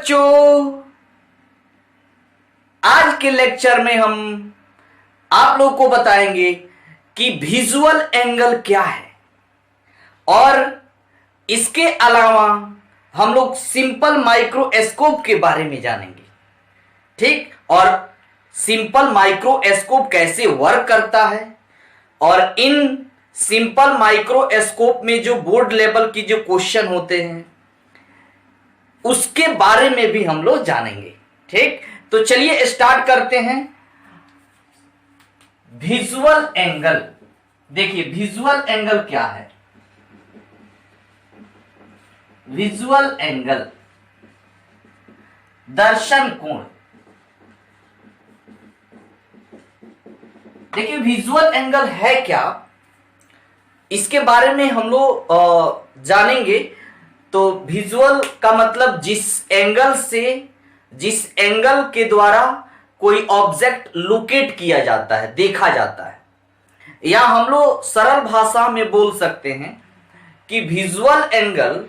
बच्चों, आज के लेक्चर में हम आप लोग को बताएंगे कि विजुअल एंगल क्या है और इसके अलावा हम लोग सिंपल माइक्रोस्कोप के बारे में जानेंगे। ठीक, और सिंपल माइक्रोस्कोप कैसे वर्क करता है और इन सिंपल माइक्रोस्कोप में जो बोर्ड लेवल की जो क्वेश्चन होते हैं उसके बारे में भी हम लोग जानेंगे। ठीक, तो चलिए स्टार्ट करते हैं। विजुअल एंगल, देखिए विजुअल एंगल क्या है। विजुअल एंगल दर्शन कोण। देखिए विजुअल एंगल है क्या, इसके बारे में हम लोग जानेंगे। तो विजुअल का मतलब जिस एंगल के द्वारा कोई ऑब्जेक्ट लोकेट किया जाता है, देखा जाता है, या हम लोग सरल भाषा में बोल सकते हैं कि विजुअल एंगल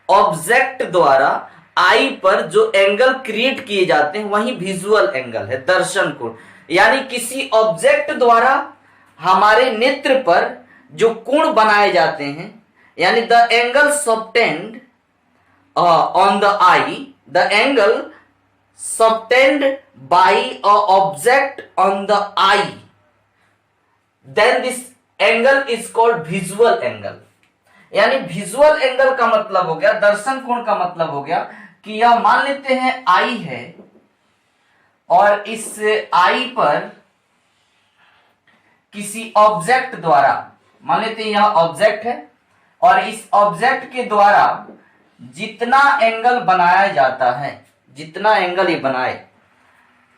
ऑब्जेक्ट द्वारा आई पर जो एंगल क्रिएट किए जाते हैं वही विजुअल एंगल है, दर्शन कोण। यानी किसी ऑब्जेक्ट द्वारा हमारे नेत्र पर जो कोण बनाए जाते हैं, यानी the angle subtended on the eye, the angle subtended by a object on the eye, then this angle is called visual angle. यानी विजुअल एंगल का मतलब हो गया, दर्शन कोण का मतलब हो गया कि यह मान लेते हैं आई है और इस आई पर किसी ऑब्जेक्ट द्वारा, मान लेते हैं यह ऑब्जेक्ट है और इस ऑब्जेक्ट के द्वारा जितना एंगल बनाया जाता है, जितना एंगल ये बनाए,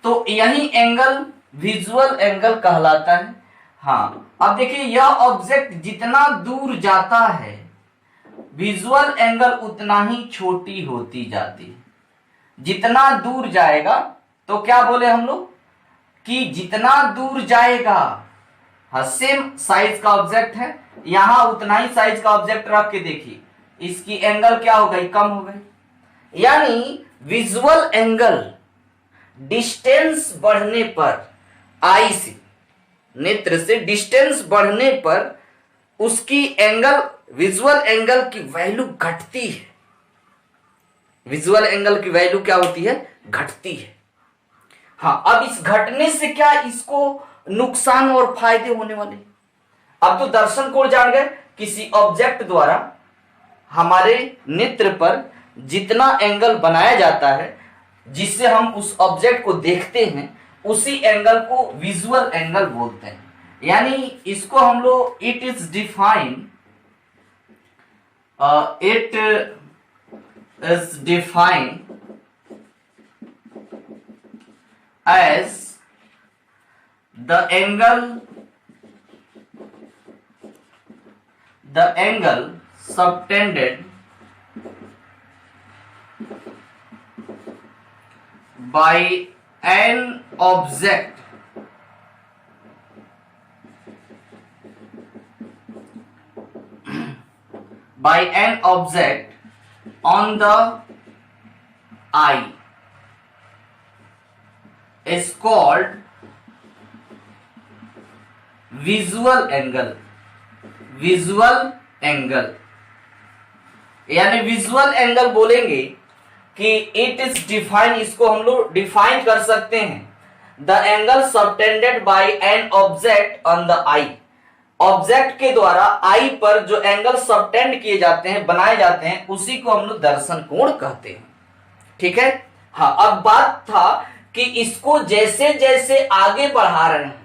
तो यही एंगल विजुअल एंगल कहलाता है। हाँ, अब देखिए यह ऑब्जेक्ट जितना दूर जाता है विजुअल एंगल उतना ही छोटी होती जाती है। जितना दूर जाएगा, तो क्या बोले हम लोग कि जितना दूर जाएगा, हाँ सेम साइज का ऑब्जेक्ट है, यहां उतना ही साइज का ऑब्जेक्ट रख के देखिए इसकी एंगल क्या हो गई, कम हो गई। यानी विजुअल एंगल डिस्टेंस बढ़ने पर, आई से नेत्र से डिस्टेंस बढ़ने पर उसकी एंगल, विजुअल एंगल की वैल्यू घटती है। विजुअल एंगल की वैल्यू क्या होती है, घटती है। हाँ, अब इस घटने से क्या इसको नुकसान और फायदे होने वाले। अब तो दर्शन कोण जान गए, किसी ऑब्जेक्ट द्वारा हमारे नेत्र पर जितना एंगल बनाया जाता है जिससे हम उस ऑब्जेक्ट को देखते हैं, उसी एंगल को विजुअल एंगल बोलते हैं। यानी इसको हम लोग it is defined as the angle subtended by an object on the eye is called visual angle. Visual angle यानी विजुअल एंगल बोलेंगे कि इट इज डिफाइन, इसको हम लोग डिफाइन कर सकते हैं, the angle subtended by an object on the I. Object के द्वारा आई पर जो एंगल सबटेंड किए जाते हैं, बनाए जाते हैं, उसी को हम लोग दर्शन कोण कहते हैं। ठीक है। हाँ, अब बात था कि इसको जैसे जैसे आगे बढ़ा रहे हैं,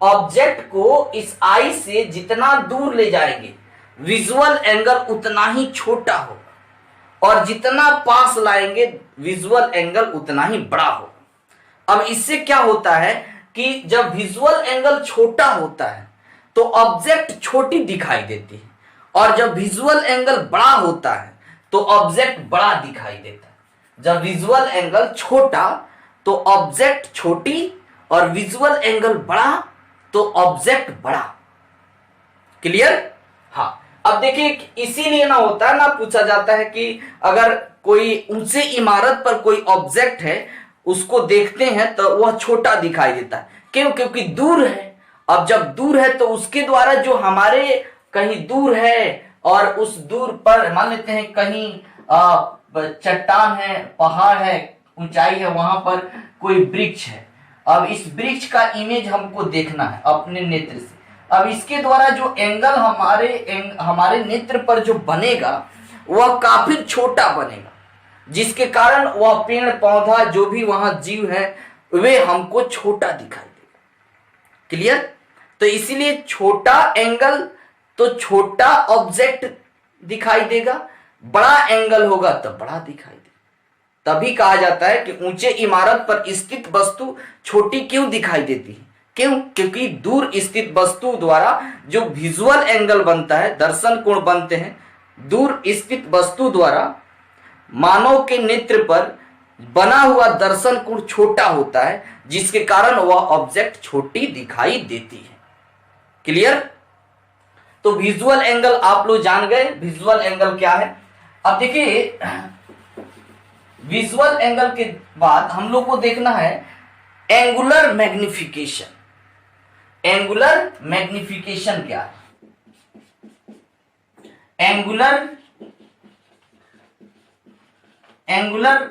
ऑब्जेक्ट को इस आई से जितना दूर ले जाएंगे विजुअल एंगल उतना ही छोटा होगा और जितना पास लाएंगे विजुअल एंगल उतना ही बड़ा होगा। अब इससे क्या होता है कि जब विजुअल एंगल छोटा होता है तो ऑब्जेक्ट छोटी दिखाई देती है, और जब विजुअल एंगल बड़ा होता है तो ऑब्जेक्ट बड़ा दिखाई देता है। जब विजुअल एंगल छोटा तो ऑब्जेक्ट छोटी और विजुअल एंगल बड़ा तो ऑब्जेक्ट बड़ा। क्लियर। हाँ, अब देखिए इसीलिए ना होता है ना, पूछा जाता है कि अगर कोई ऊंचे इमारत पर कोई ऑब्जेक्ट है उसको देखते हैं तो वह छोटा दिखाई देता है। क्यों? क्योंकि दूर है। अब जब दूर है तो उसके द्वारा जो हमारे कहीं दूर है और उस दूर पर मान लेते हैं कहीं चट्टान है, पहाड़ है, ऊंचाई है, वहां पर कोई वृक्ष है। अब इस वृक्ष का इमेज हमको देखना है अपने नेत्र से। अब इसके द्वारा जो एंगल हमारे नेत्र पर जो बनेगा वह काफी छोटा बनेगा, जिसके कारण वह पेड़ पौधा जो भी वहां जीव है वे हमको छोटा दिखाई देगा। क्लियर? तो इसीलिए छोटा एंगल तो छोटा ऑब्जेक्ट दिखाई देगा, बड़ा एंगल होगा तो बड़ा दिखाई देगा। तभी कहा जाता है कि ऊंचे इमारत पर स्थित वस्तु छोटी क्यों दिखाई देती है? क्यों? क्योंकि दूर स्थित वस्तु द्वारा जो विजुअल एंगल बनता है, दर्शन कोण बनते हैं, दूर स्थित वस्तु द्वारा मानव के नेत्र पर बना हुआ दर्शन कोण छोटा होता है, जिसके कारण वह ऑब्जेक्ट छोटी दिखाई देती है। क्लियर? तो विजुअल एंगल आप लोग जान गए, विजुअल एंगल क्या है। अब देखिए विजुअल एंगल के बाद हम लोग को देखना है एंगुलर मैग्निफिकेशन। एंगुलर मैग्निफिकेशन क्या है? एंगुलर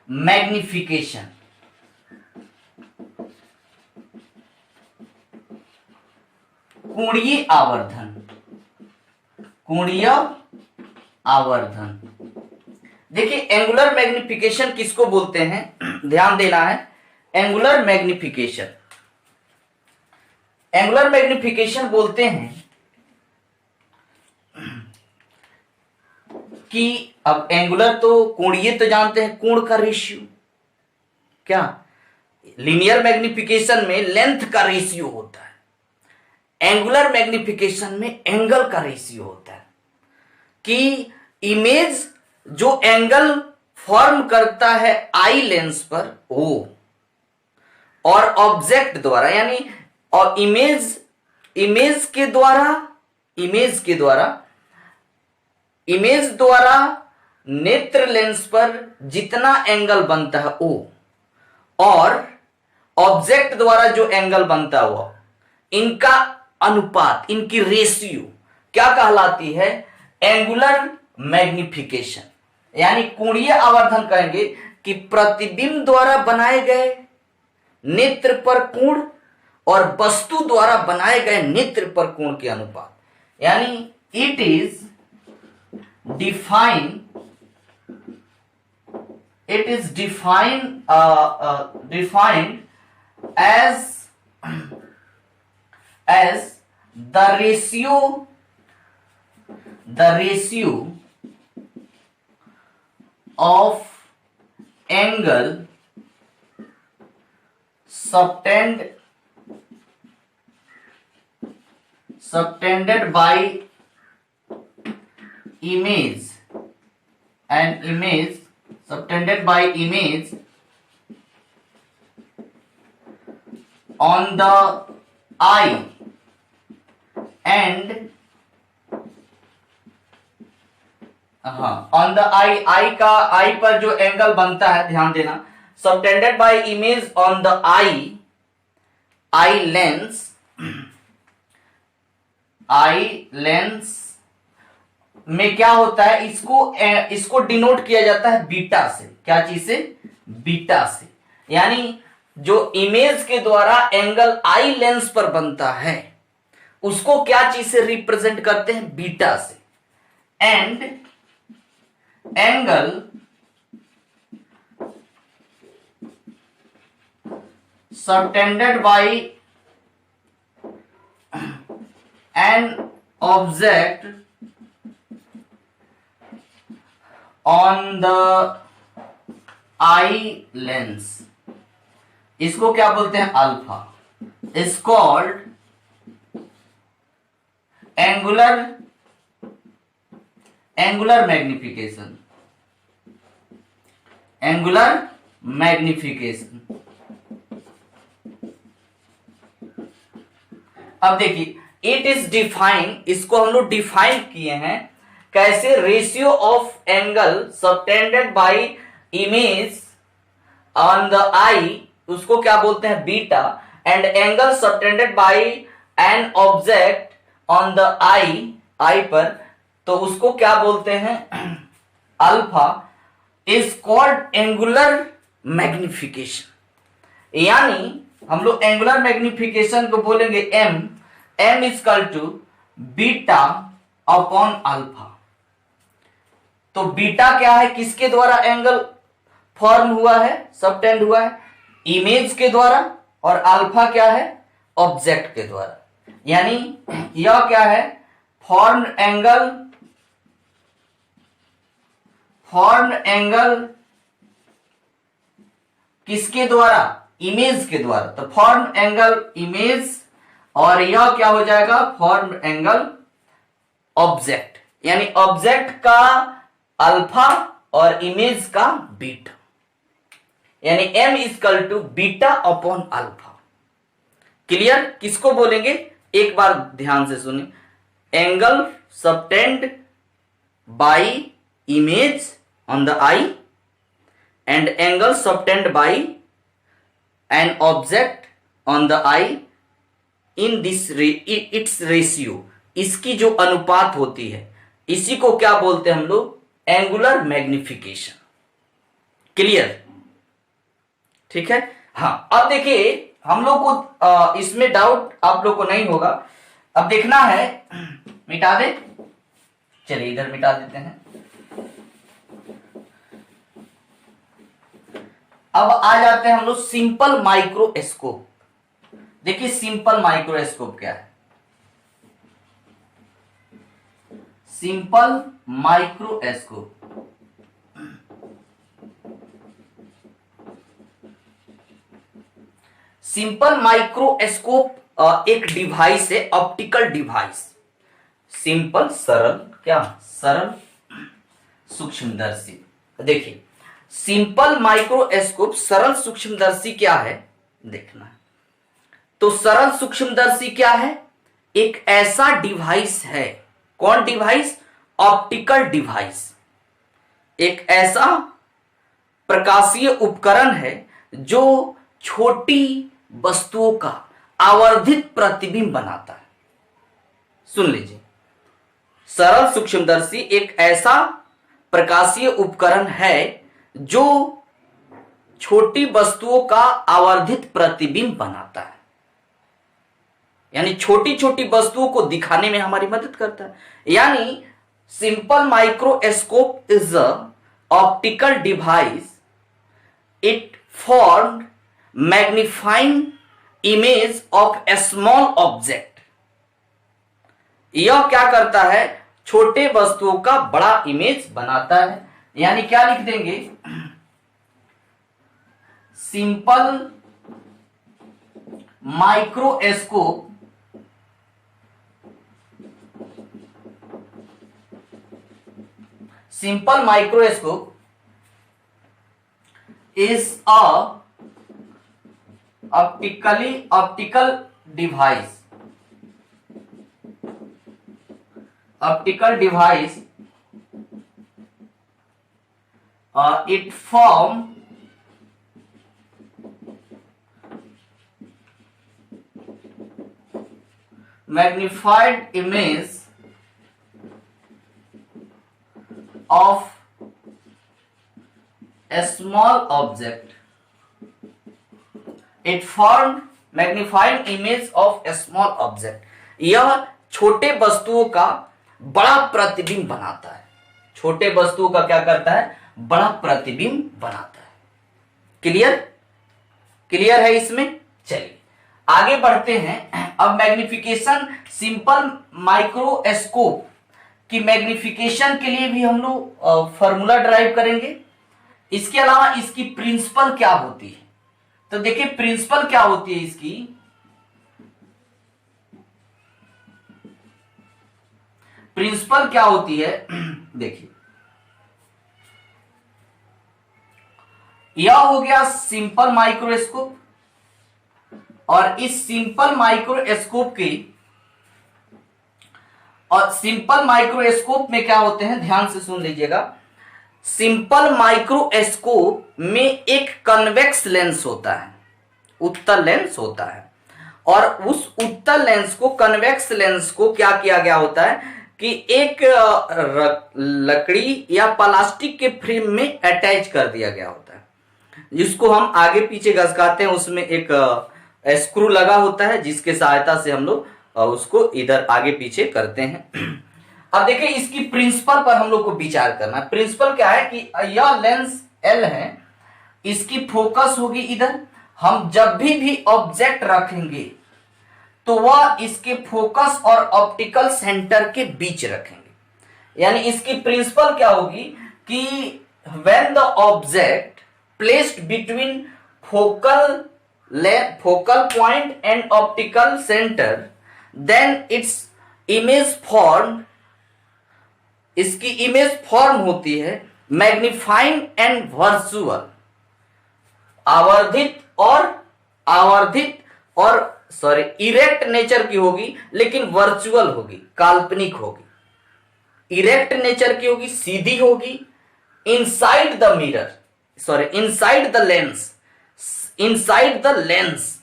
मैग्निफिकेशन कोणीय आवर्धन। कोणीय आवर्धन। देखिए एंगुलर मैग्निफिकेशन किसको बोलते हैं, ध्यान देना है। एंगुलर मैग्निफिकेशन, एंगुलर मैग्निफिकेशन बोलते हैं कि अब एंगुलर तो कोणीय तो जानते हैं, कोण का रेशियो। क्या? लीनियर मैग्निफिकेशन में लेंथ का रेशियो होता है, एंगुलर मैग्निफिकेशन में एंगल का रेशियो होता है। कि इमेज जो एंगल फॉर्म करता है आई लेंस पर ओ, और ऑब्जेक्ट द्वारा यानी और इमेज द्वारा नेत्र लेंस पर जितना एंगल बनता है ओ, और ऑब्जेक्ट द्वारा जो एंगल बनता है वो, इनका अनुपात, इनकी रेशियो क्या कहलाती है? Angular magnification. यानी कोणीय आवर्धन कहेंगे कि प्रतिबिंब द्वारा बनाए गए नेत्र पर कोण और वस्तु द्वारा बनाए गए नेत्र पर कोण के अनुपात। यानी it is defined as the ratio of angle subtended by image on the eye and on the eye का आई पर जो एंगल बनता है, ध्यान देना, subtended by image on the eye lens में क्या होता है, इसको डिनोट किया जाता है बीटा से। क्या चीज से? बीटा से। यानी जो इमेज के द्वारा एंगल आई लेंस पर बनता है उसको क्या चीज से रिप्रेजेंट करते हैं? बीटा से। And angle subtended by an object on the eye lens, इसको क्या बोलते हैं? Alpha. Is called angular magnification. अब देखिए इट इज डिफाइंड, इसको हम लोग डिफाइन किए हैं कैसे ratio of angle subtended by image on the eye, उसको क्या बोलते हैं beta, and angle subtended by an object on the eye पर, तो उसको क्या बोलते हैं alpha, is called angular magnification. यानी हम लोग एंगुलर मैग्निफिकेशन को बोलेंगे M is equal to beta upon alpha. तो बीटा क्या है, किसके द्वारा एंगल फॉर्म हुआ है, सबटेंड हुआ है, इमेज के द्वारा, और अल्फा क्या है, ऑब्जेक्ट के द्वारा। यानी यह क्या है, फॉर्म्ड एंगल किसके द्वारा, इमेज के द्वारा। तो फॉर्म्ड एंगल इमेज, और यह क्या हो जाएगा, फॉर्म्ड एंगल ऑब्जेक्ट, यानी ऑब्जेक्ट का अल्फा और इमेज का बीटा, यानी M is equal to beta upon alpha. Clear, किसको बोलेंगे, एक बार ध्यान से सुनिए, angle subtended by image on the eye and angle subtended by an object on the eye in this it's ratio, इसकी जो अनुपात होती है, इसी को क्या बोलते हैं हम लोग, एंगुलर मैग्निफिकेशन। क्लियर, ठीक है। हाँ, अब देखिए हम लोग को इसमें डाउट आप लोग को नहीं होगा। अब देखना है, मिटा दे, चलिए इधर मिटा देते हैं। अब आ जाते हैं हम लोग सिंपल माइक्रोस्कोप। देखिए सिंपल माइक्रोस्कोप क्या है, सिंपल माइक्रोस्कोप सिंपल माइक्रोस्कोप एक डिवाइस है, ऑप्टिकल डिवाइस। सिंपल सरल, क्या सरल सूक्ष्मदर्शी। देखिए सिंपल माइक्रोस्कोप सरल सूक्ष्मदर्शी क्या है देखना है। तो सरल सूक्ष्मदर्शी क्या है, एक ऐसा डिवाइस है, कौन डिवाइस, ऑप्टिकल डिवाइस, एक ऐसा प्रकाशीय उपकरण है जो छोटी वस्तुओं का आवर्धित प्रतिबिंब बनाता है। सुन लीजिए, सरल सूक्ष्मदर्शी एक ऐसा प्रकाशीय उपकरण है जो छोटी वस्तुओं का आवर्धित प्रतिबिंब बनाता है, यानी छोटी छोटी वस्तुओं को दिखाने में हमारी मदद करता है। यानी simple microscope is a optical device, it form magnifying image of a small object. यह क्या करता है, छोटे वस्तुओं का बड़ा इमेज बनाता है। यानी क्या लिख देंगे, simple microscope simple microscope is a optical device it form magnified image of a small object. It formed magnified image of a small object. यह छोटे वस्तुओं का बड़ा प्रतिबिंब बनाता है। छोटे वस्तुओं का क्या करता है, बड़ा प्रतिबिंब बनाता है। क्लियर, क्लियर है इसमें। चलिए आगे बढ़ते हैं। अब मैग्निफिकेशन, सिंपल माइक्रोस्कोप कि मैग्निफिकेशन के लिए भी हम लोग फॉर्मूला ड्राइव करेंगे। इसके अलावा इसकी प्रिंसिपल क्या होती है, तो देखिए प्रिंसिपल क्या होती है इसकी। प्रिंसिपल क्या होती है देखिए, यह हो गया सिंपल माइक्रोस्कोप, और इस सिंपल माइक्रोस्कोप की और सिंपल माइक्रोस्कोप में क्या होते हैं, ध्यान से सुन लीजिएगा। सिंपल माइक्रोस्कोप में एक कन्वेक्स लेंस होता है, उत्तल लेंस होता है, और उस उत्तल लेंस को, कन्वेक्स लेंस को क्या किया गया होता है कि एक लकड़ी या प्लास्टिक के फ्रेम में अटैच कर दिया गया होता है, जिसको हम आगे पीछे घसकाते हैं। उसमें एक स्क्रू लगा होता है जिसके सहायता से हम लोग उसको इधर आगे पीछे करते हैं। अब देखिए इसकी प्रिंसिपल पर हम लोग को विचार करना है। प्रिंसिपल क्या है कि यह लेंस L है, इसकी फोकस होगी इधर। हम जब भी ऑब्जेक्ट रखेंगे तो वह इसके फोकस और ऑप्टिकल सेंटर के बीच रखेंगे। यानी इसकी प्रिंसिपल क्या होगी कि when the object placed between focal point and optical centre, then its image form, इसकी इमेज फॉर्म होती है magnifying and virtual, erect nature की होगी, लेकिन वर्चुअल होगी, काल्पनिक होगी। इरेक्ट नेचर की होगी, सीधी होगी, inside the mirror, inside the lens.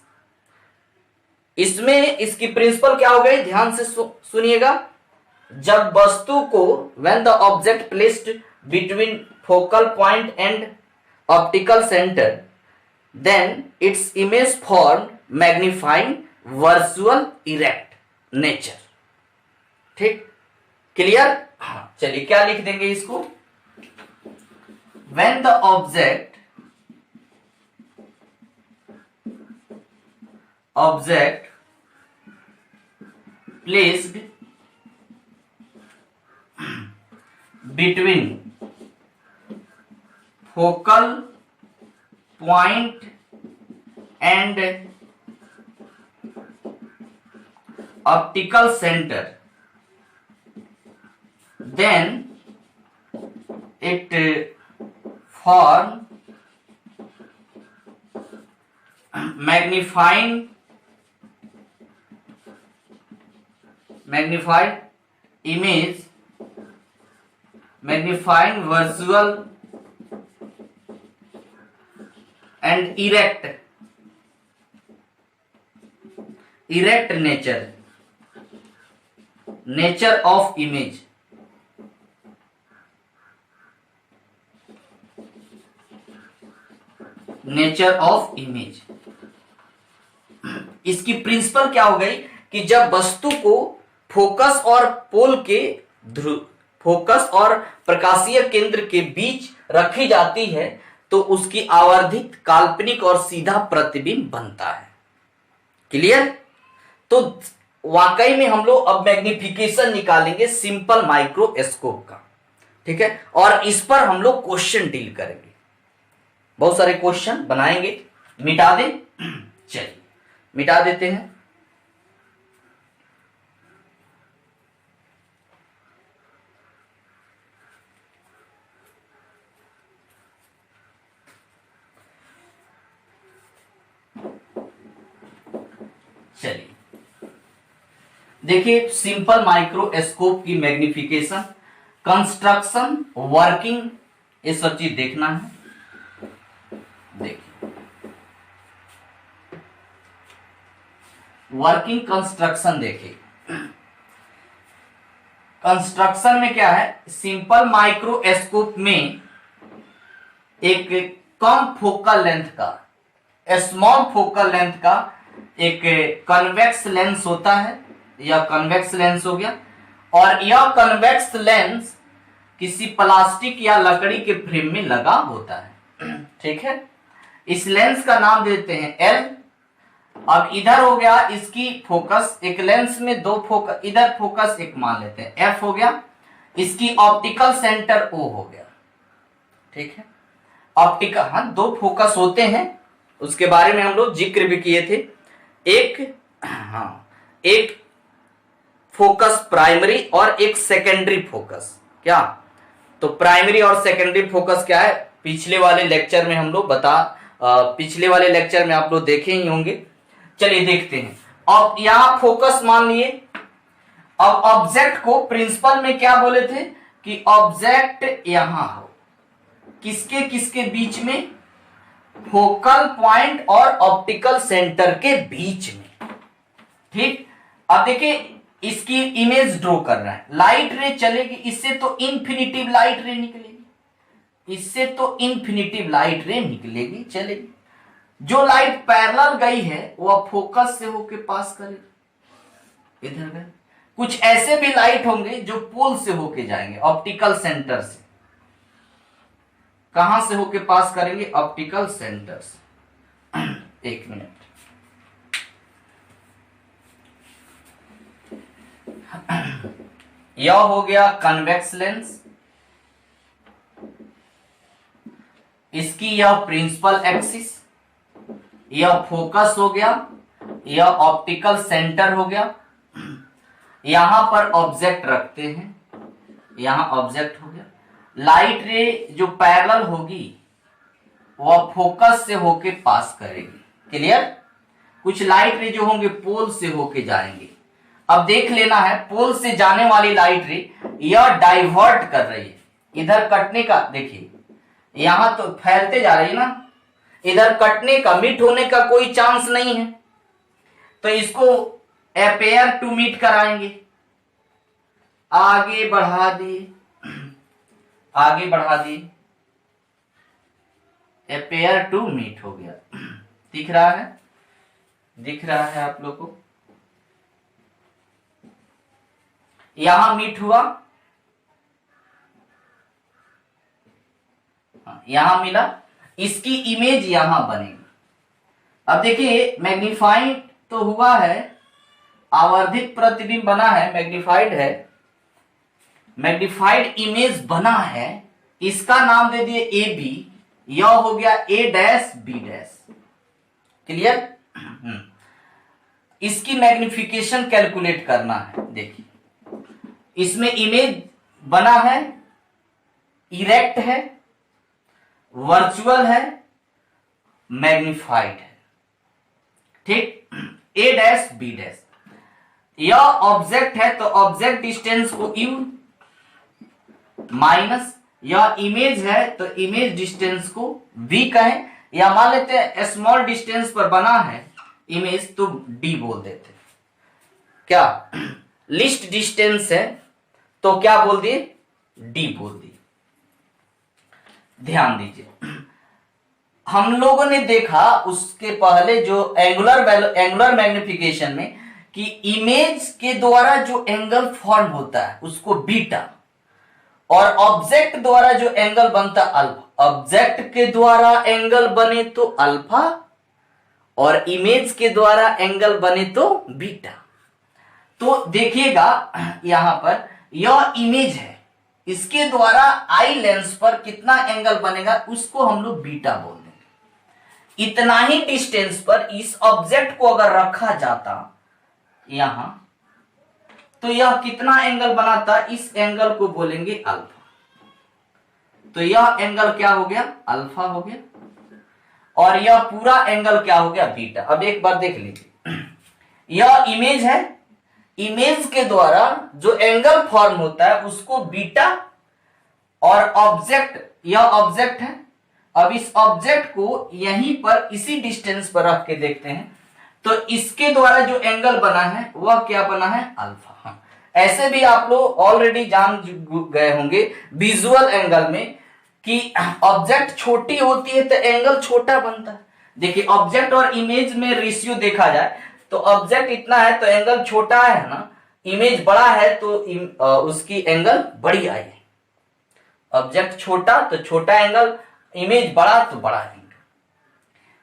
इसमें इसकी प्रिंसिपल क्या हो गई, ध्यान से सुनिएगा। जब वस्तु को, when the object placed between focal point and optical centre, then its image form magnifying virtual erect nature. ठीक, क्लियर? हाँ, चलिए क्या लिख देंगे इसको। When the object placed between focal point and optical center, then it form magnified image, magnifying visual and erect nature of image। Nature of image. इसकी principal क्या हो गई कि जब वस्तु को फोकस और पोल के फोकस और प्रकाशीय केंद्र के बीच रखी जाती है तो उसकी आवर्धित, काल्पनिक और सीधा प्रतिबिंब बनता है। क्लियर? तो वाकई में हम लोग अब मैग्निफिकेशन निकालेंगे सिंपल माइक्रोस्कोप का। ठीक है, और इस पर हम लोग क्वेश्चन डील करेंगे, बहुत सारे क्वेश्चन बनाएंगे। मिटा दें? चलिए मिटा देते हैं। चलिए देखिए, सिंपल माइक्रोस्कोप की मैग्निफिकेशन, कंस्ट्रक्शन, वर्किंग, ये सब चीज देखना है। देखिए वर्किंग कंस्ट्रक्शन, देखिए कंस्ट्रक्शन में क्या है, सिंपल माइक्रोस्कोप में एक कम फोकल लेंथ का, स्मॉल फोकल लेंथ का एक कन्वेक्स लेंस होता है। यह कन्वेक्स लेंस हो गया, और यह कन्वेक्स लेंस किसी प्लास्टिक या लकड़ी के फ्रेम में लगा होता है। ठीक है, इस लेंस का नाम देते हैं L। अब इधर हो गया इसकी फोकस, एक लेंस में दो फोकस, इधर फोकस एक मान लेते हैं F हो गया, इसकी ऑप्टिकल सेंटर O हो गया। ठीक है, ऑप्टिकल, हाँ दो फोकस होते हैं, उसके बारे में हम लोग जिक्र भी किए थे। एक फोकस प्राइमरी और एक सेकेंडरी फोकस। क्या? तो प्राइमरी और सेकेंडरी फोकस क्या है, पिछले वाले लेक्चर में हम लोग पिछले वाले लेक्चर में आप लोग देखे ही होंगे। चलिए देखते हैं। अब यहां फोकस मान लिए, अब ऑब्जेक्ट को प्रिंसिपल में क्या बोले थे कि ऑब्जेक्ट यहां हो, किसके किसके बीच में, फोकल पॉइंट और ऑप्टिकल सेंटर के बीच में। ठीक, अब देखिए इसकी इमेज ड्रॉ कर रहा है, लाइट रे चलेगी, इससे तो इन्फिनिटिव लाइट रे निकलेगी, इससे तो इन्फिनिटिव लाइट रे निकलेगी, चलेगी। जो लाइट पैरेलल गई है वह फोकस से होके पास करेगी, इधर गए। कुछ ऐसे भी लाइट होंगे जो पोल से होके जाएंगे, ऑप्टिकल सेंटर से। कहां से होके पास करेंगे, ऑप्टिकल सेंटर से। एक मिनट, यह हो गया कन्वेक्स लेंस, इसकी यह प्रिंसिपल एक्सिस, यह फोकस हो गया, यह ऑप्टिकल सेंटर हो गया। यहां पर ऑब्जेक्ट रखते हैं, यहां ऑब्जेक्ट हो गया। लाइट रे जो पैरेलल होगी वह फोकस से होके पास करेगी, क्लियर। कुछ लाइट रे जो होंगे पोल से होके जाएंगे। अब देख लेना है, पोल से जाने वाली लाइट रे यह डाइवर्ट कर रही है, इधर कटने का, देखिए यहां तो फैलते जा रही है ना, इधर कटने का, मीट होने का कोई चांस नहीं है, तो इसको अपेयर टू मीट कराएंगे। आगे बढ़ा दिए, आगे बढ़ा दिए, अपेयर टू मीट हो गया। दिख रहा है, दिख रहा है आप लोग को, यहां मीट हुआ, यहां मिला, इसकी इमेज यहां बनेगी। अब देखिए मैग्नीफाइड तो हुआ है, आवर्धित प्रतिबिंब बना है, मैग्नीफाइड है, मैग्नीफाइड इमेज बना है, इसका नाम दे दिए ए बी, यह हो गया ए डैश बी डैश, क्लियर। इसकी मैग्निफिकेशन कैलकुलेट करना है। देखिए इसमें इमेज बना है, इरेक्ट है, वर्चुअल है, मैग्निफाइड है, ठीक। ए डैश बी डैश, यह ऑब्जेक्ट है तो ऑब्जेक्ट डिस्टेंस को यू माइनस, यह इमेज है तो इमेज डिस्टेंस को v कहें, या मान लेते हैं स्मॉल डिस्टेंस पर बना है इमेज तो d बोल देते। क्या लिस्ट डिस्टेंस है तो क्या बोल दिए, d बोल दिए। ध्यान दीजिए, हम लोगों ने देखा उसके पहले जो एंगुलर मैग्निफिकेशन में कि इमेज के द्वारा जो एंगल फॉर्म होता है उसको बीटा, और ऑब्जेक्ट द्वारा जो एंगल बनता अल्फा। ऑब्जेक्ट के द्वारा एंगल बने तो अल्फा और इमेज के द्वारा एंगल बने तो बीटा। तो देखिएगा यहां पर यह इमेज है, इसके द्वारा आई लेंस पर कितना एंगल बनेगा उसको हम लोग बीटा बोल देंगे। इतना ही डिस्टेंस पर इस ऑब्जेक्ट को अगर रखा जाता यहां तो यह कितना एंगल बनाता, इस एंगल को बोलेंगे अल्फा। तो यह एंगल क्या हो गया, अल्फा हो गया, और यह पूरा एंगल क्या हो गया, बीटा। अब एक बार देख लीजिए, यह इमेज है, इमेज के द्वारा जो एंगल फॉर्म होता है उसको बीटा, और ऑब्जेक्ट, यह ऑब्जेक्ट है। अब इस ऑब्जेक्ट को यहीं पर इसी डिस्टेंस पर रख के देखते हैं तो इसके द्वारा जो एंगल बना है वह क्या बना है, अल्फा। ऐसे भी आप लोग ऑलरेडी जान गए होंगे विजुअल एंगल में कि ऑब्जेक्ट छोटी होती है तो एंगल छोटा बनता है। देखिए ऑब्जेक्ट और इमेज में रेशियो देखा जाए तो ऑब्जेक्ट इतना है तो एंगल छोटा है ना, इमेज बड़ा है तो उसकी एंगल बड़ी आई है। ऑब्जेक्ट छोटा तो छोटा एंगल, इमेज बड़ा तो बड़ा एंगल।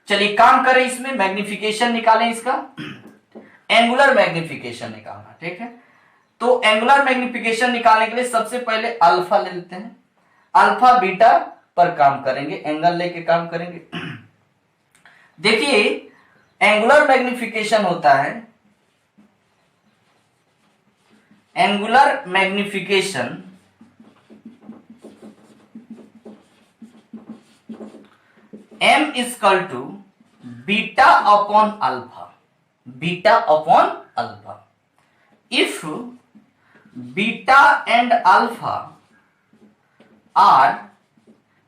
चलिए काम करें, इसमें मैग्निफिकेशन निकालें, इसका एंगुलर मैग्निफिकेशन निकालना, ठीक है। तो एंगुलर मैग्निफिकेशन निकालने के लिए सबसे पहले अल्फा ले लेते हैं, अल्फा बीटा पर काम करेंगे, एंगल लेके काम करेंगे। देखिए एंगुलर मैग्निफिकेशन होता है, angular magnification m equal to beta upon alpha, beta upon alpha. If beta and alpha are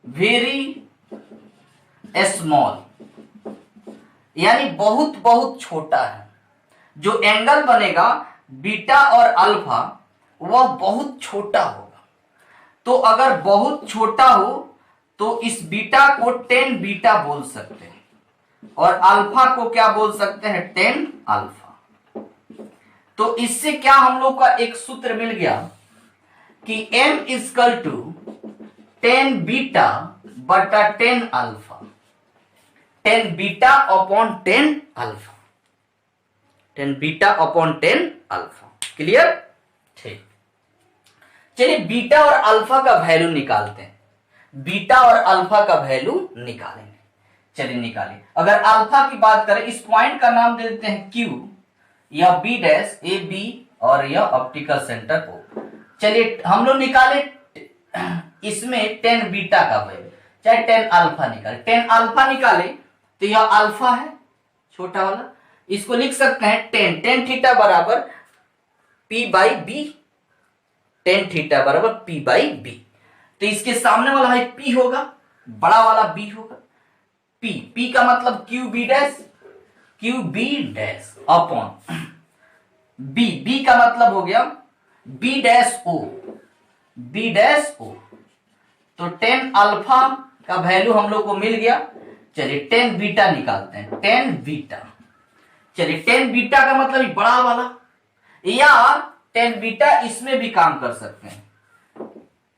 very small, यानी बहुत बहुत छोटा है। जो एंगल बनेगा बीटा और अल्फा वह बहुत छोटा होगा। तो अगर बहुत छोटा हो तो इस बीटा को 10 बीटा बोल सकते हैं और अल्फा को क्या बोल सकते हैं, 10 अल्फा। तो इससे क्या हम लोग का एक सूत्र मिल गया कि m इक्वल टू 10 बीटा बटा 10 alpha, 10 beta upon 10 alpha, 10 beta upon 10 alpha. Clear? ठीक, चलिए बीटा और अल्फा का वैल्यू निकालते हैं। बीटा और अल्फा का वैल्यू निकालेंगे। चलिए निकालिए। अगर अल्फा की बात करें, इस पॉइंट का नाम दे देते हैं Q, यह B डैश ए बी और यह ऑप्टिकल सेंटर O। चलिए हम लोग निकाले इसमें 10 बीटा का वैल्यू, चाहे 10 अल्फा निकाले। 10 अल्फा निकाले तो यह अल्फा है छोटा वाला, इसको लिख सकते हैं 10 थीटा बराबर P बाई बी, 10 थीटा बराबर P बाई बी। तो इसके सामने वाला है P होगा, बड़ा वाला B होगा। P का मतलब Q B dash upon B का मतलब हो गया B dash O, B dash O। तो 10 अल्फा का वैल्यू हम लोग को मिल गया। चलिए 10 बीटा निकालते हैं। 10 बीटा, चलिए 10 बीटा का मतलब बड़ा वाला, या 10 बीटा इसमें भी काम कर सकते हैं।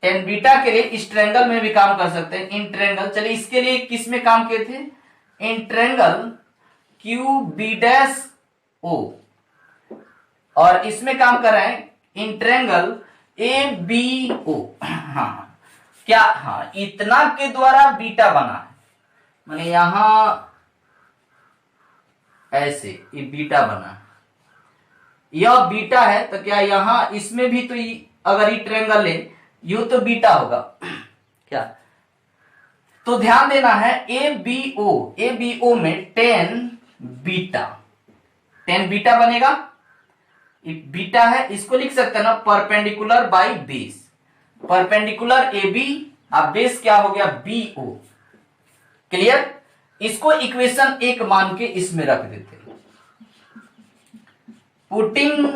10 बीटा के लिए इस ट्रायंगल में भी काम कर सकते हैं, इन ट्रायंगल। चलिए इसके लिए किस में काम किए थे, in triangle Q B dash O, और इसमें काम कर रहे हैं in triangle A B O. हाँ क्या, हाँ इतना के द्वारा बीटा बना है, माने यहां ऐसे ये बीटा बना है, यह बीटा है। तो क्या यहां इसमें भी तो अगर ये ट्रायंगल ले यू तो बीटा होगा क्या। तो ध्यान देना है ए बी ओ में 10 बीटा, 10 बीटा बनेगा। बीटा है, इसको लिख सकते हैं ना perpendicular by base, perpendicular A B अब बेस क्या हो गया बी ओ। क्लियर? इसको इक्वेशन 1 मान के इसमें रख देते हैं। Putting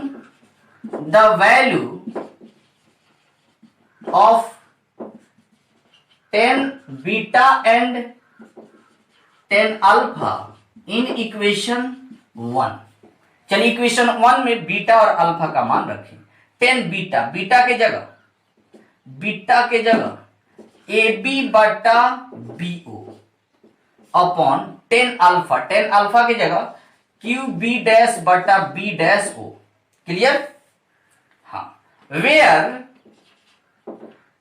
the value of 10 beta and 10 alpha in equation 1। चलिए इक्वेशन 1 में बीटा और अल्फा का मान रखें। 10 बीटा, बीटा के जगह ए बी बटा B O upon 10 alpha, 10 alpha की जगह क्यू बी डैश बटा बी डैश ओ। क्लियर? हाँ, वेयर,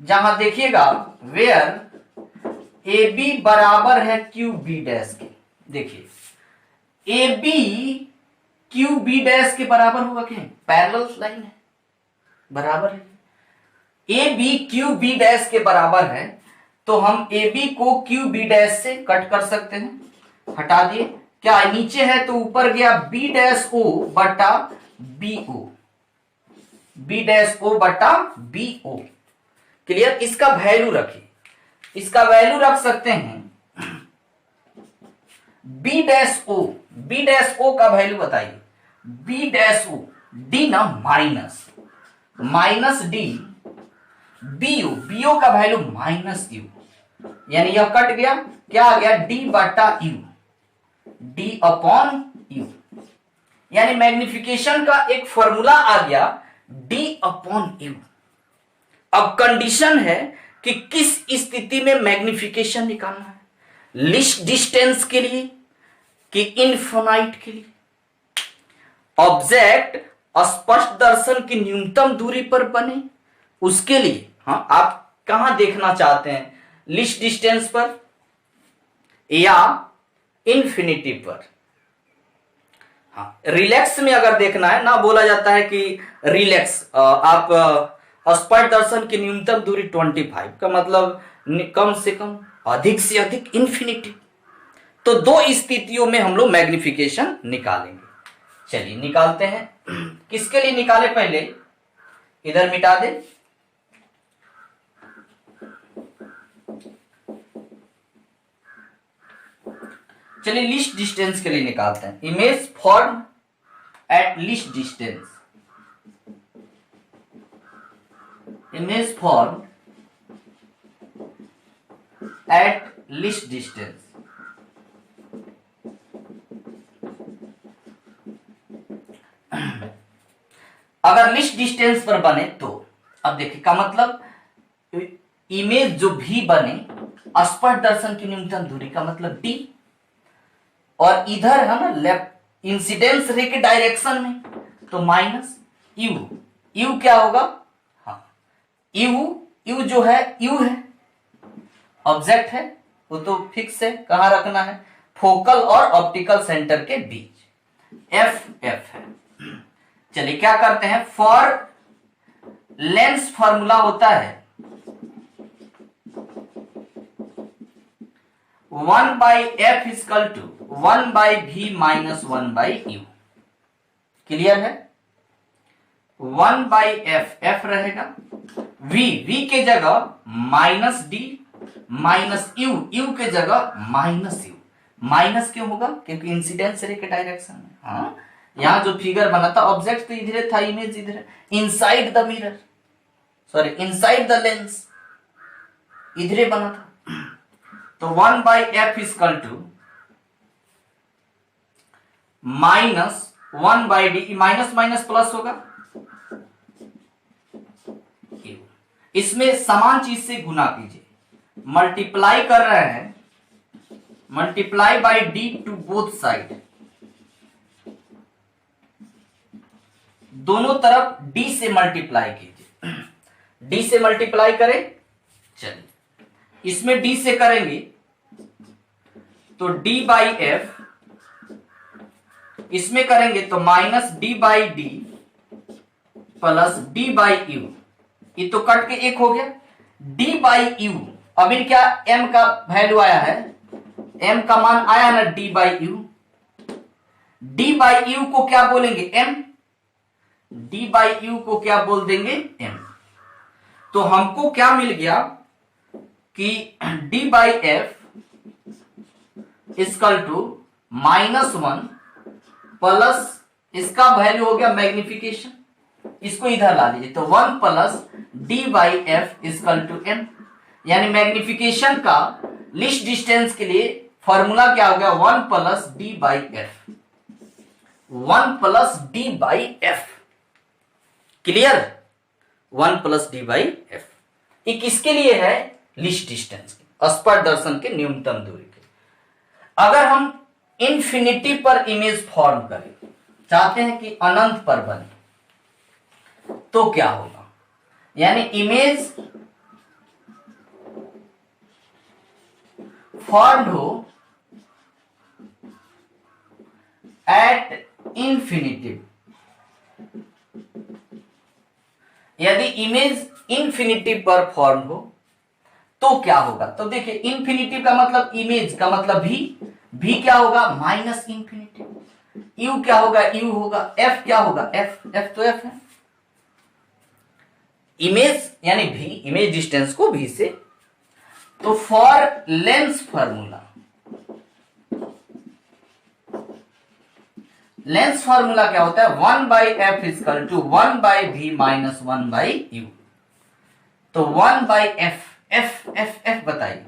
जहां देखिएगा वेयर ए बी बराबर है क्यू बी डैश के। देखिए A B Q B dash के बराबर होगा क्या, पैरेलल लाइन है, बराबर है। A B Q B dash के बराबर है तो हम ए बी को क्यू बी डैश से कट कर सकते हैं। हटा दिए, क्या नीचे है तो ऊपर गया बी डैश ओ बटा B O, B dash O बटा बी ओ। क्लियर? इसका वैल्यू रखिए, इसका वैल्यू रख सकते हैं B dash O, B dash O का वैल्यू बताइए। बी डैश ओ डी ना माइनस डी, बी ओ का वैल्यू माइनस यू, यानी यह कट गया, क्या आ गया डी बटा यू, डी अपॉन यू। यानी मैग्निफिकेशन का एक फॉर्मूला आ गया डी अपॉन यू। अब कंडीशन है कि किस स्थिति में मैग्निफिकेशन निकालना है, लीस्ट डिस्टेंस के लिए कि इनफिनाइट के लिए। ऑब्जेक्ट स्पष्ट दर्शन की न्यूनतम दूरी पर बने उसके लिए। हाँ, आप कहां देखना चाहते हैं, लीस्ट डिस्टेंस पर या इन्फिनिटी पर। हाँ, रिलैक्स में अगर देखना है ना, बोला जाता है कि रिलैक्स आप स्पष्ट दर्शन की न्यूनतम दूरी 25 का मतलब कम से कम, अधिक से अधिक इन्फिनिटी। तो दो स्थितियों में हम लोग मैग्निफिकेशन निकालेंगे। चलिए निकालते हैं। किसके लिए निकाले पहले, इधर मिटा दे। चलिए लीस्ट डिस्टेंस के लिए निकालते हैं। Image form at least distance, image form at least distance. अगर लीस्ट डिस्टेंस पर बने तो अब देखिए का मतलब इमेज जो भी बने स्पर्श दर्शन की न्यूनतम दूरी का मतलब d, और इधर है ना लेफ्ट इंसिडेंस रे के डायरेक्शन में तो माइनस यू। यू क्या होगा, हाँ यू जो है यू है, ऑब्जेक्ट है वो तो फिक्स है, कहां रखना है, फोकल और ऑप्टिकल सेंटर के बीच। एफ है। चलिए क्या करते हैं, फॉर लेंस फॉर्मूला होता है 1/f equal to 1/v minus 1/u। Clear है, 1/f, f रहेगा, v के जगह माइनस d माइनस u के जगह माइनस u। माइनस क्यों होगा, क्योंकि इंसिडेंस रे के डायरेक्शन में। हाँ यहां जो फिगर बना था ऑब्जेक्ट तो इधर था, इमेज इधर, inside the mirror, sorry inside the lens इधर बना था। तो 1/f equal to minus 1/d, minus minus plus होगा, इसमें समान चीज से गुना कीजिए, मल्टीप्लाई कर रहे हैं, multiply by d to both side, दोनों तरफ d से मल्टीप्लाई कीजिए, d से मल्टीप्लाई करें। चलिए इसमें d से करेंगे तो d/f, इसमें करेंगे तो माइनस d/d प्लस d/u, ये तो कट के एक हो गया, d/u। अभी क्या m का वैल्यू आया है, m का मान आया ना d/u, d/u को क्या बोलेंगे m, d/u को क्या बोल देंगे m। तो हमको क्या मिल गया कि d/f इक्वल टू -1 प्लस इसका वैल्यू हो गया मैग्निफिकेशन, इसको इधर ला लीजिए तो 1 plus d/f equal to m, यानी मैग्निफिकेशन का लीस्ट डिस्टेंस के लिए फॉर्मूला क्या हो गया, 1 plus d/f, 1 plus d/f। Clear, 1 plus d/f ये किसके लिए है, लीस्ट डिस्टेंस के, स्पर्श दर्शन के न्यूनतम दूरी के। अगर हम इंफिनिटी पर इमेज फॉर्म करें, चाहते हैं कि अनंत पर बने, तो क्या होगा, यानी इमेज फॉर्म्ड हो एट इंफिनिटी, यदि इमेज इंफिनिटी पर फॉर्म हो तो क्या होगा। तो देखिए इंफिनिटी का मतलब इमेज का मतलब भी क्या होगा माइनस इंफिनिटी, यू क्या होगा यू होगा, एफ क्या होगा एफ तो एफ है, इमेज यानी भी, इमेज डिस्टेंस को भी से। तो for Lenz formula, lens formula क्या होता है, 1/f equal to 1/v minus 1/u। तो 1/f, f बताइए,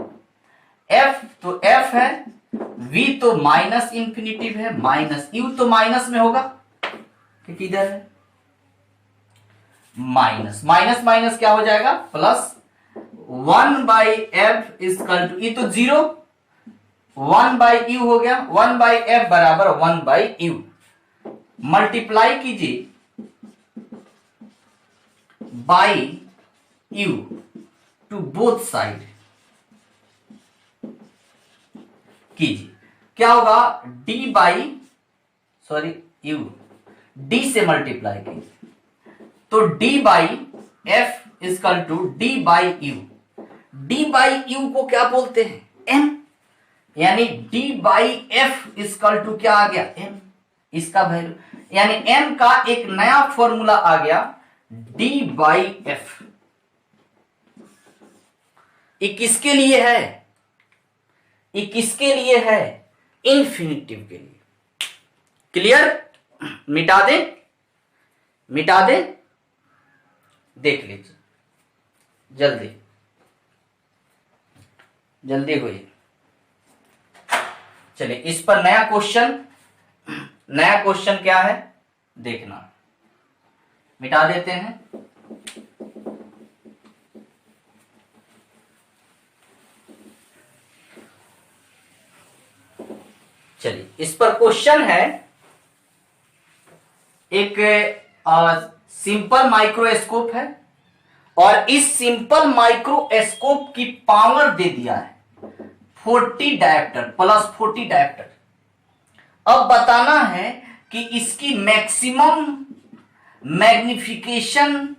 f तो f है, v तो माइनस इंफिनिटिव है, माइनस u तो माइनस में होगा क्योंकि इधर है, माइनस माइनस माइनस क्या हो जाएगा प्लस, 1/f इक्वल टू, ये तो 0, 1/u हो गया, 1/f बराबर 1/u, मल्टीप्लाई कीजिए by u to both side कीजिए, क्या होगा u, d से मल्टीप्लाई कीजिए तो d/f equal to d/u, d/u को क्या बोलते हैं m, यानी d/f इक्वल टू क्या आ गया m, इसका वैल्यू, यानी m का एक नया फॉर्मूला आ गया d/f। ये किसके लिए है? ये किसके लिए है? इंफिनिटिव के लिए। क्लियर? मिटा दे, मिटा दे, देख लीजिए, जल्दी जल्दी हुई। चलिए इस पर नया क्वेश्चन, नया क्वेश्चन क्या है देखना। मिटा देते हैं। चलिए इस पर क्वेश्चन है, एक सिंपल माइक्रोस्कोप है और इस सिंपल माइक्रोस्कोप की पावर दे दिया है 40 डायोप्टर प्लस 40 डायोप्टर। अब बताना है कि इसकी मैक्सिमम मैग्निफिकेशन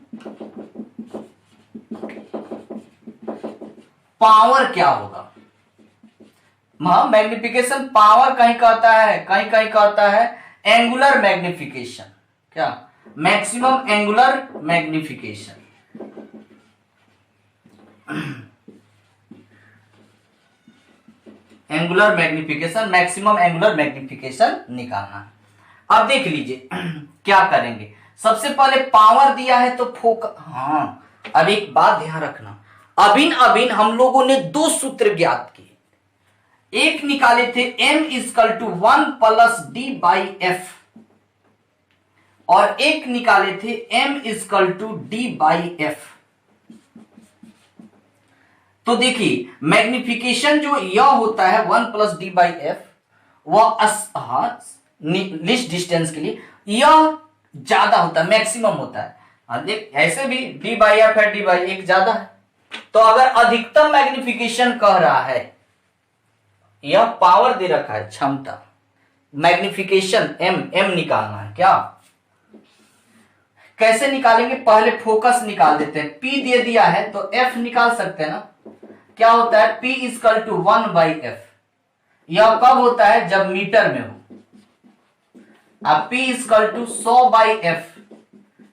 पावर क्या होगा। मैग्निफिकेशन पावर कहीं कहता है, कहीं कहीं कहता है एंगुलर मैग्निफिकेशन। क्या? Maximum angular magnification. Angular magnification, maximum angular magnification निकालना है। अब देख लीजिए क्या करेंगे। सबसे पहले पावर दिया है तो हाँ, अब एक बात ध्यान रखना, अभिन अभिन हम लोगों ने दो सूत्र ज्ञात किए। एक निकाले थे m equal to 1 plus d/f और एक निकाले थे m इजकल टू d/f। तो देखिए मैग्निफिकेशन जो यह होता है 1 प्लस d/f, वह लिस्ट डिस्टेंस के लिए यह ज्यादा होता है, मैक्सिमम होता है। देख ऐसे भी d/f है, d/1 ज्यादा है। तो अगर अधिकतम मैग्निफिकेशन कह रहा है, यह पावर दे रखा है क्षमता, मैग्निफिकेशन m निकालना है। क्या कैसे निकालेंगे? पहले फोकस निकाल देते हैं। p दे दिया है तो f निकाल सकते हैं ना। क्या होता है? p equal to 1/f। यह कब होता है? जब मीटर में हो। अब p इजकल टू 100/f,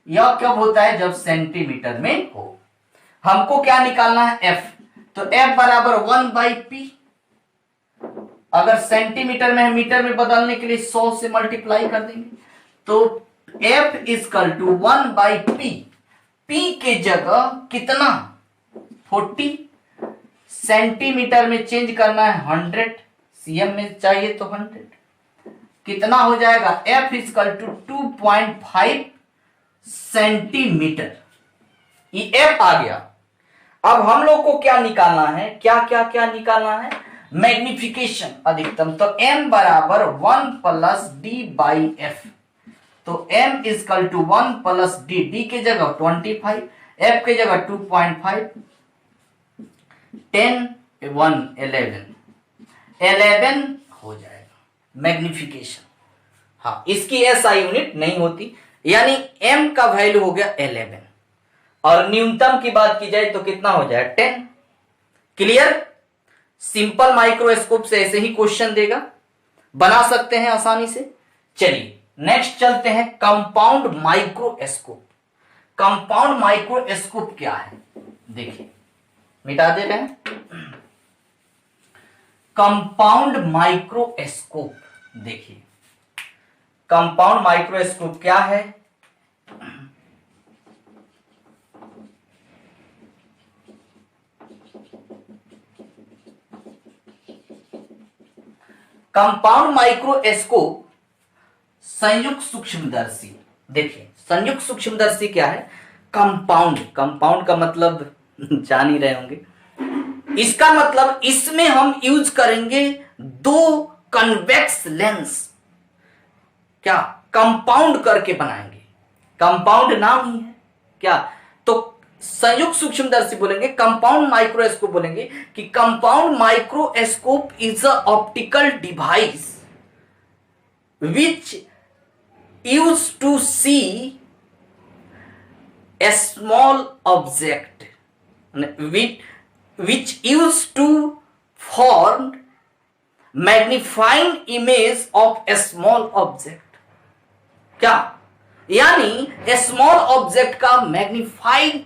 यह कब होता है? जब सेंटीमीटर में हो। हमको क्या निकालना है? f। तो f बराबर 1/p। अगर सेंटीमीटर में है, मीटर में बदलने के लिए 100 से मल्टीप्लाई कर देंगे। तो f equal to 1/p। p के जगह कितना? 40। सेंटीमीटर में चेंज करना है 100, cm में चाहिए तो 100। कितना हो जाएगा? f equal to 2.5 centimetre. ये f आ गया। अब हम लोग को क्या निकालना है? क्या क्या क्या निकालना है? मैग्निफिकेशन अधिकतम। तो m बराबर 1 प्लस d/f। तो m equal to 1 plus d के जगह 25, f के जगह 2.5, 10 1 11 हो जाएगा मैग्निफिकेशन। हाँ, इसकी SI यूनिट नहीं होती, यानी m का वैल्यू हो गया 11 और न्यूनतम की बात की जाए तो कितना हो जाए? 10। क्लियर? सिंपल माइक्रोस्कोप से ऐसे ही क्वेश्चन देगा, बना सकते हैं आसानी से। चलिए नेक्स्ट चलते हैं कंपाउंड माइक्रोस्कोप। कंपाउंड माइक्रोस्कोप क्या है देखिए, मिटा दे रहे हैं। कंपाउंड माइक्रोस्कोप देखिए, कंपाउंड माइक्रोस्कोप क्या है? कंपाउंड माइक्रोस्कोप संयुक्त सूक्ष्मदर्शी। देखिए संयुक्त सूक्ष्मदर्शी क्या है? कंपाउंड, कंपाउंड का मतलब जान ही रहे होंगे। इसका मतलब इसमें हम यूज करेंगे दो कन्वेक्स लेंस। क्या? कंपाउंड करके बनाएंगे। कंपाउंड नाम ही है क्या? तो संयुक्त सूक्ष्मदर्शी बोलेंगे, कंपाउंड माइक्रोस्कोप बोलेंगे कि compound microscope is a optical device which use to see a small object which used to form magnifying image of a small object। क्या? यानी ए स्मॉल ऑब्जेक्ट का मैग्नीफाइड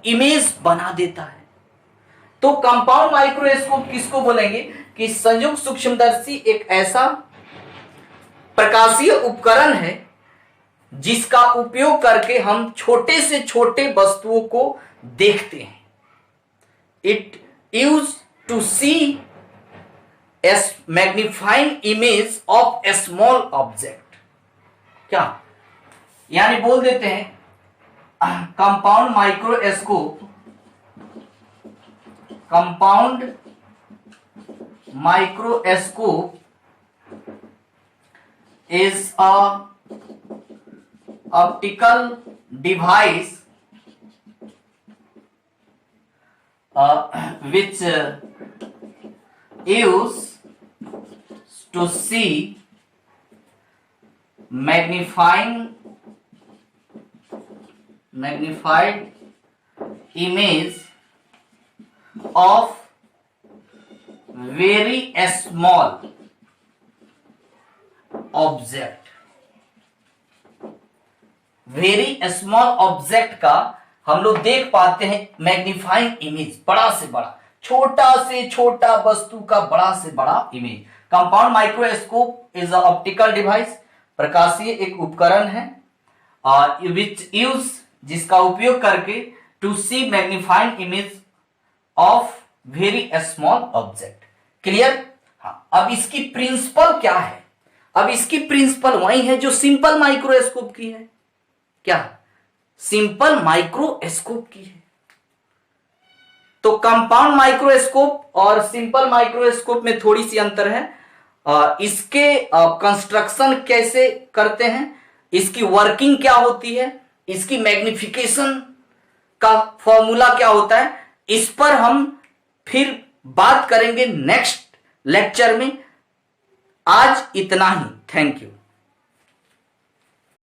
इमेज बना देता है। तो कंपाउंड माइक्रोस्कोप किसको बोलेंगे कि संयुक्त सूक्ष्मदर्शी एक ऐसा प्रकाशीय उपकरण है जिसका उपयोग करके हम छोटे से छोटे वस्तुओं को देखते हैं। It use to see a magnifying image of a small object. क्या यानी बोल देते हैं compound microscope is a optical device which used to see magnified image of very small object. Very small object का हम लोग देख पाते हैं मैग्नीफाइंग इमेज, बड़ा से बड़ा, छोटा से छोटा वस्तु का बड़ा से बड़ा image. Compound microscope is a optical device, प्रकाशीय एक उपकरण है, विच यूज जिसका उपयोग करके to see magnifying image of very small object. Clear? हाँ, अब इसकी प्रिंसिपल क्या है? अब इसकी प्रिंसिपल वही है जो सिंपल माइक्रोस्कोप की है। क्या? सिंपल माइक्रोस्कोप की है। तो कंपाउंड माइक्रोस्कोप और सिंपल माइक्रोस्कोप में थोड़ी सी अंतर है। इसके कंस्ट्रक्शन कैसे करते हैं, इसकी वर्किंग क्या होती है, इसकी मैग्निफिकेशन का फॉर्मूला क्या होता है, इस पर हम फिर बात करेंगे नेक्स्ट लेक्चर में। आज इतना ही। Thank you.